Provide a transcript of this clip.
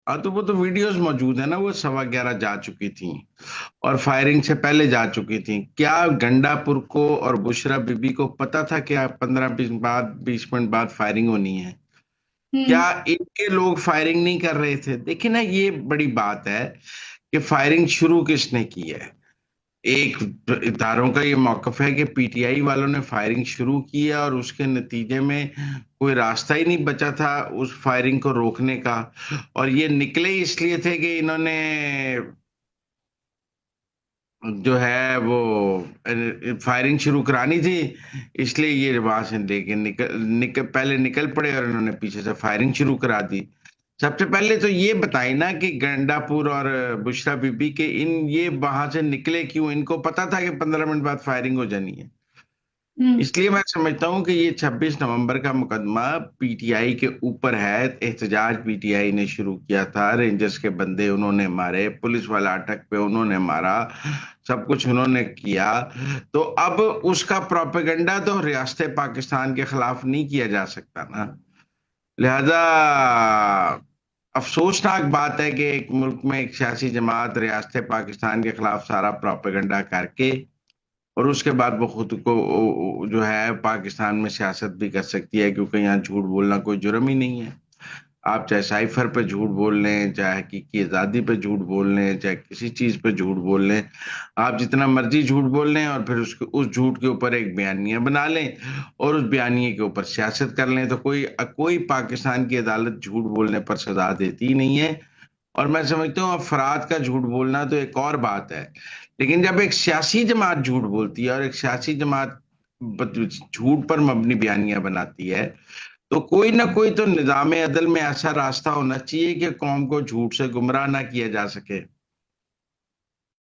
हाँ, तो वो तो वीडियोस मौजूद है ना, वो 11:15 जा चुकी थी और फायरिंग से पहले जा चुकी थी। क्या गंडापुर को और बुशरा बीबी को पता था कि 15-20 मिनट बाद फायरिंग होनी है? हम्म। क्या इनके लोग फायरिंग नहीं कर रहे थे? देखिए ना, ये बड़ी बात है कि फायरिंग शुरू किसने की है। एक इदारों का ये मौकफ है कि पीटीआई वालों ने फायरिंग शुरू की है और उसके नतीजे में कोई रास्ता ही नहीं बचा था उस फायरिंग को रोकने का। और ये निकले ही इसलिए थे कि इन्होंने जो है वो फायरिंग शुरू करानी थी। इसलिए ये वहां से लेके पहले निकल पड़े और इन्होंने पीछे से फायरिंग शुरू करा दी। सबसे पहले तो ये बताई ना कि गंडापुर और बुशरा बीबी के ये वहां से निकले क्यों? इनको पता था कि 15 मिनट बाद फायरिंग हो जानी है। हम्म। इसलिए मैं समझता हूं कि ये 26 नवंबर का मुकदमा पीटीआई के ऊपर है। एहतजाज पीटीआई ने शुरू किया था, रेंजर्स के बंदे उन्होंने मारे, पुलिस वाला अटक पे उन्होंने मारा, सब कुछ उन्होंने किया। तो अब उसका प्रोपेगेंडा तो रियासत पाकिस्तान के खिलाफ नहीं किया जा सकता ना। लिहाजा अफसोसनाक बात है कि एक मुल्क में एक सियासी जमात रियासत पाकिस्तान के खिलाफ सारा प्रोपेगेंडा करके और उसके बाद वो खुद को जो है पाकिस्तान में सियासत भी कर सकती है, क्योंकि यहाँ झूठ बोलना कोई जुर्म ही नहीं है। आप चाहे साइफर पे झूठ बोल लें, चाहे हकीकी की आज़ादी पे झूठ बोल लें, चाहे किसी चीज पे झूठ बोल लें, आप जितना मर्जी झूठ बोल लें और फिर उसके उस झूठ के ऊपर एक बयानिया बना लें और उस बयानिए के ऊपर सियासत कर लें, तो कोई कोई पाकिस्तान की अदालत झूठ बोलने पर सजा देती ही नहीं है। और मैं समझता हूँ अफराद का झूठ बोलना तो एक और बात है, लेकिन जब एक सियासी जमात झूठ बोलती है और एक सियासी जमात झूठ पर मबनी बयानियां बनाती है, तो कोई ना कोई तो निजाम अदल में ऐसा रास्ता होना चाहिए कि कौम को झूठ से गुमराह ना किया जा सके।